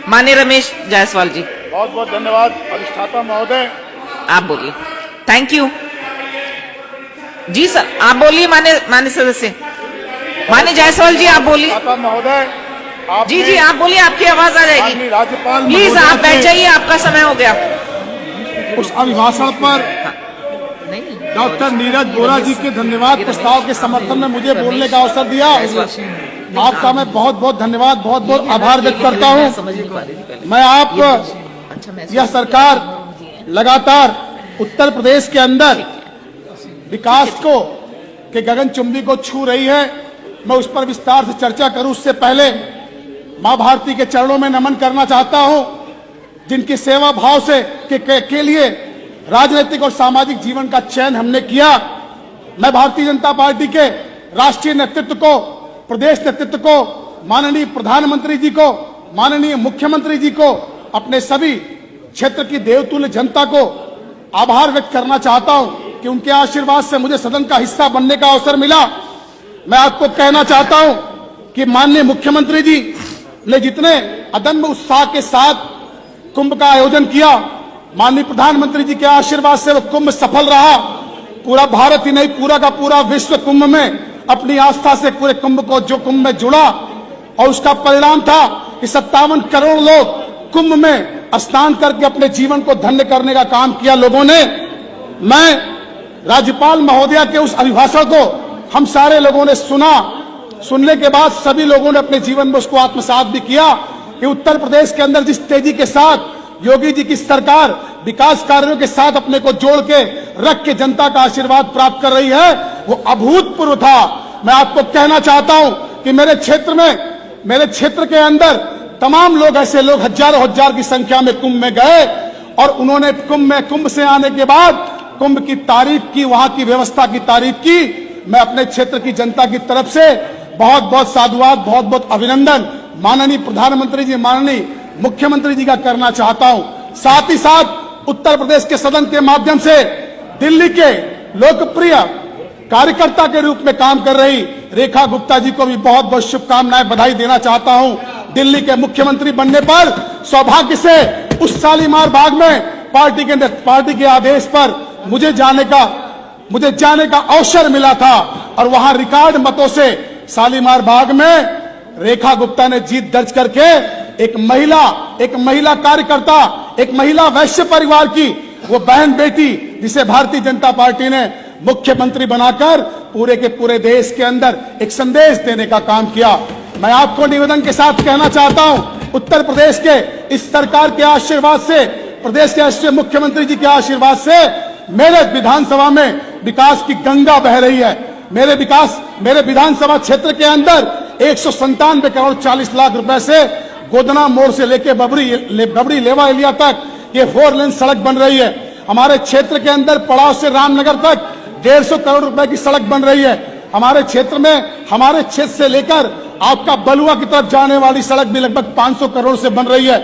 माननीय रमेश जायसवाल जी। बहुत बहुत धन्यवाद अधिष्ठाता महोदय। आप बोलिए। थैंक यू जी सर, आप बोलिए। माननीय सदस्य माननीय जायसवाल जी, आप बोलिए। अधिष्ठाता महोदय जी जी आप बोलिए, आपकी आवाज आ जाएगी। राज्यपाल प्लीज महोदया आप बैठ के जाइए, आपका समय हो गया। उस अभिभाषण पर डॉक्टर नीरज बोरा जी के धन्यवाद प्रस्ताव के समर्थन में मुझे बोलने का अवसर दिया। आपका मैं बहुत बहुत धन्यवाद, बहुत बहुत आभार व्यक्त करता हूं। मैं आप यह सरकार लगातार उत्तर प्रदेश के अंदर विकास को के गगनचुंबी को छू रही है। मैं उस पर विस्तार से चर्चा करूं उससे पहले मां भारती के चरणों में नमन करना चाहता हूं, जिनकी सेवा भाव से के लिए राजनीतिक और सामाजिक जीवन का चयन हमने किया। मैं भारतीय जनता पार्टी के राष्ट्रीय नेतृत्व को, प्रदेश नेतृत्व को, माननीय प्रधानमंत्री जी को, माननीय मुख्यमंत्री जी को, अपने सभी क्षेत्र की देवतुल्य जनता को आभार व्यक्त करना चाहता हूं कि उनके आशीर्वाद से मुझे सदन का हिस्सा बनने का अवसर मिला। मैं आपको कहना चाहता हूं कि माननीय मुख्यमंत्री जी ने जितने अदम्य उत्साह के साथ कुंभ का आयोजन किया, माननीय प्रधानमंत्री जी के आशीर्वाद से वो कुंभ सफल रहा। पूरा भारत ही नहीं, पूरा का पूरा विश्व कुंभ में अपनी आस्था से पूरे कुंभ को जो कुंभ में जुड़ा, और उसका परिणाम था कि 57 करोड़ लोग कुंभ में स्नान करके अपने जीवन को धन्य करने का काम किया लोगों ने। मैं राज्यपाल महोदया के उस अभिभाषण को हम सारे लोगों ने सुना। सुनने के बाद सभी लोगों ने अपने जीवन में उसको आत्मसात भी किया कि उत्तर प्रदेश के अंदर जिस तेजी के साथ योगी जी की सरकार विकास कार्यों के साथ अपने को जोड़ के रख के जनता का आशीर्वाद प्राप्त कर रही है, वो अभूतपूर्व था। मैं आपको कहना चाहता हूं कि मेरे क्षेत्र के अंदर तमाम लोग, ऐसे लोग हजारों हजार की संख्या में कुंभ में गए और उन्होंने कुंभ से आने के बाद कुंभ की तारीफ की, वहां की व्यवस्था की तारीफ की। मैं अपने क्षेत्र की जनता की तरफ से बहुत बहुत साधुवाद, बहुत बहुत अभिनंदन माननीय प्रधानमंत्री जी, माननीय मुख्यमंत्री जी का करना चाहता हूं। साथ ही साथ उत्तर प्रदेश के सदन के माध्यम से दिल्ली के लोकप्रिय कार्यकर्ता के रूप में काम कर रही रेखा गुप्ता जी को भी बहुत बहुत शुभकामनाएं, बधाई देना चाहता हूं। दिल्ली के मुख्यमंत्री बनने पर सौभाग्य से उस शालीमार बाग में पार्टी के आदेश पर मुझे जाने का अवसर मिला था और वहां रिकॉर्ड मतों से शालीमार बाग में रेखा गुप्ता ने जीत दर्ज करके एक महिला कार्यकर्ता, एक महिला वैश्य परिवार की वो बहन बेटी, जिसे भारतीय जनता पार्टी ने मुख्यमंत्री बनाकर पूरे के पूरे देश के अंदर एक संदेश देने का काम किया। मैं आपको निवेदन के साथ कहना चाहता हूं, उत्तर प्रदेश के इस सरकार के आशीर्वाद से, प्रदेश के ऐसे मुख्यमंत्री जी के आशीर्वाद से मेरे विधानसभा में विकास की गंगा बह रही है। मेरे विधानसभा क्षेत्र के अंदर 197 करोड़ 40 लाख रुपए से गोदना मोड़ से लेके बबरी लेवा एलिया तक ये 4 लेन सड़क बन रही है। हमारे क्षेत्र के अंदर पड़ाव से रामनगर तक 150 करोड़ रुपए की सड़क बन रही है। हमारे क्षेत्र से लेकर आपका बलुआ की तरफ जाने वाली सड़क भी लगभग 500 करोड़ से बन रही है।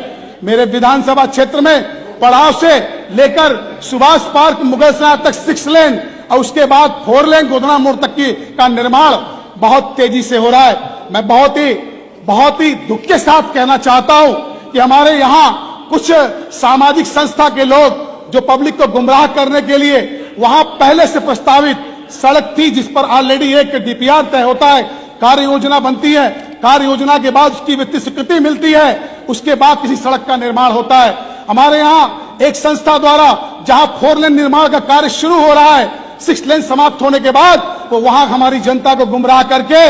मेरे विधानसभा क्षेत्र में पड़ाव से लेकर सुभाष पार्क मुगलसराय तक 6 लेन और उसके बाद 4 लेन गोदना मोड़ तक का निर्माण बहुत तेजी से हो रहा है। मैं बहुत ही दुख के साथ कहना चाहता हूं कि हमारे यहाँ कुछ सामाजिक संस्था के लोग जो पब्लिक को गुमराह करने के लिए वहां पहले से प्रस्तावित सड़क थी, जिस पर ऑलरेडी एक डीपीआर तय होता है, कार्य योजना बनती है, कार्य योजना के बाद उसकी वित्तीय स्वीकृति मिलती है, उसके बाद किसी सड़क का निर्माण होता है। हमारे यहाँ एक संस्था द्वारा जहां 4 लेन निर्माण का कार्य शुरू हो रहा है, 6 लेन समाप्त होने के बाद वो वहां हमारी जनता को गुमराह करके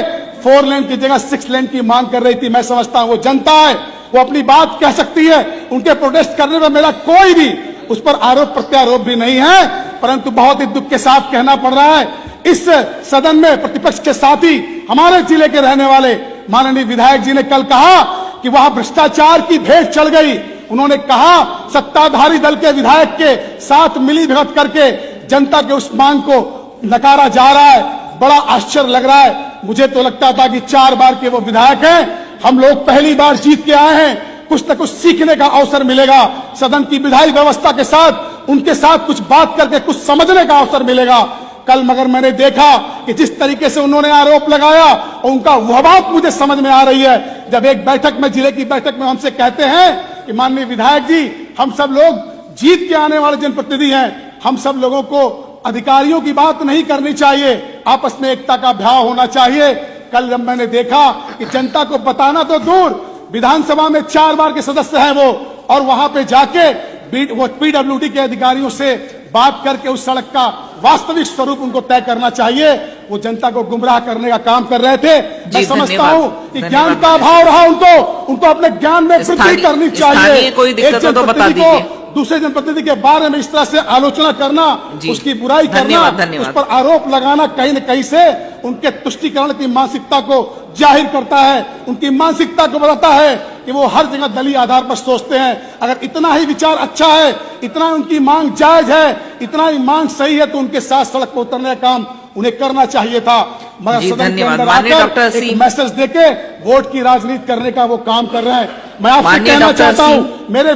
4 लेन की जगह 6 लेन की मांग कर रही थी। मैं समझता हूं वो जनता है, वो अपनी बात कह सकती है, उनके प्रोटेस्ट करने में मेरा कोई भी उस पर आरोप प्रत्यारोप भी नहीं है, परंतु बहुत ही दुख के साथ कहना पड़ रहा है इस सदन में प्रतिपक्ष के साथी हमारे जिले के रहने वाले माननीय विधायक जी ने कल कहा कि वहां भ्रष्टाचार की भेंट चढ़ गई। उन्होंने कहा सत्ताधारी दल के विधायक के साथ मिलीभगत करके जनता के उस मांग को नकारा जा रहा है। बड़ा आश्चर्य लग रहा है। मुझे तो लगता था कि 4 बार के वो विधायक हैं, हम लोग पहली बार जीत के आए हैं, कुछ न कुछ सीखने का अवसर मिलेगा, सदन की विधायी व्यवस्था के साथ उनके साथ कुछ बात करके कुछ समझने का अवसर मिलेगा। कल मगर मैंने देखा कि जिस तरीके से उन्होंने आरोप लगाया और उनका वह बात मुझे समझ में आ रही है जब एक बैठक में, जिले की बैठक में हमसे कहते हैं कि माननीय विधायक जी, हम सब लोग जीत के आने वाले जनप्रतिनिधि हैं, हम सब लोगों को अधिकारियों की बात नहीं करनी चाहिए, आपस में एकता का भाव होना चाहिए। कल जब मैंने देखा कि जनता को बताना तो दूर, विधानसभा में 4 बार के सदस्य हैं वो, और वहां पे जाके वो पीडब्ल्यूडी के अधिकारियों से बात करके उस सड़क का वास्तविक स्वरूप उनको तय करना चाहिए। वो जनता को गुमराह करने का काम कर रहे थे। मैं समझता हूं कि ज्ञान का अभाव रहा उनको अपने ज्ञान में वृद्धि करनी चाहिए। कोई दिक्कत हो तो बता दीजिए। दूसरे जनप्रतिनिधि के बारे में इस तरह से आलोचना करना, उसकी बुराई करना, उस पर आरोप लगाना कहीं न कहीं से उनके तुष्टीकरण की मानसिकता को जाहिर करता है, उनकी मानसिकता को बताता है कि वो हर जगह दलीय आधार पर सोचते हैं। अगर इतना ही विचार अच्छा है, इतना उनकी मांग जायज है, इतना ही मांग सही है, तो उनके साथ सड़क पर उतरने का काम उन्हें करना चाहिए था। मगर सदन के अंदर आकर एक मैसेज देके वोट की राजनीति करने का वो काम कर रहे हैं। मैं आपसे कहना चाहता हूं, मेरे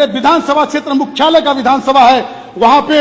विधानसभा क्षेत्र मुख्यालय का विधानसभा है, वहां पे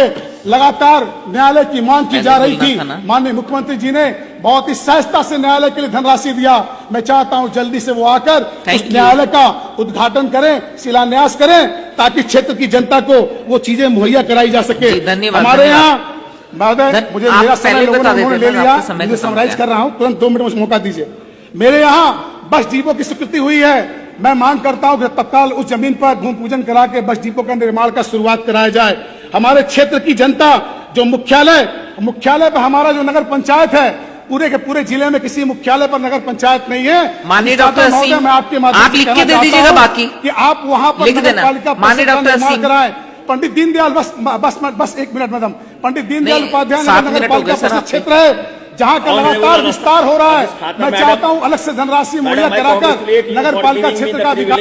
लगातार न्यायालय की मांग की जा रही थी। माननीय मुख्यमंत्री जी ने बहुत ही सहजता से न्यायालय के लिए धनराशि दिया। मैं चाहता हूं जल्दी से वो आकर उस न्यायालय का उद्घाटन करें, शिलान्यास करें, ताकि क्षेत्र की जनता को वो चीजें मुहैया कराई जा सके। हमारे यहाँ मुझे मेरा समय लोगों ने ले लिया, मुझे समराइज कर रहा हूं, तुरंत 2 मिनट मुझे मौका दीजिए। मेरे यहाँ बस डिपो की स्वीकृति हुई है। मैं मांग करता हूं कि तत्काल उस जमीन पर भूमि पूजन करा के बस डिपो का निर्माण का शुरुआत कराया जाए। हमारे क्षेत्र की जनता जो मुख्यालय पर हमारा जो नगर पंचायत है, पूरे के पूरे जिले में किसी मुख्यालय पर नगर पंचायत नहीं है। माननीय डॉक्टर सिंह, मैं आपके माध्यम आप लिख के दे दीजिएगा, बाकी कि आप वहां पर नगर पालिका निर्माण कराएं। पंडित दीनदयाल बस 1 मिनट मैडम, पंडित दीनदयाल उपाध्याय नगर पालिका परिषद क्षेत्र है जहां का लगातार विस्तार हो रहा है। मैं चाहता हूं अलग से धनराशि मुहैया कराकर नगर पालिका क्षेत्र का विकास।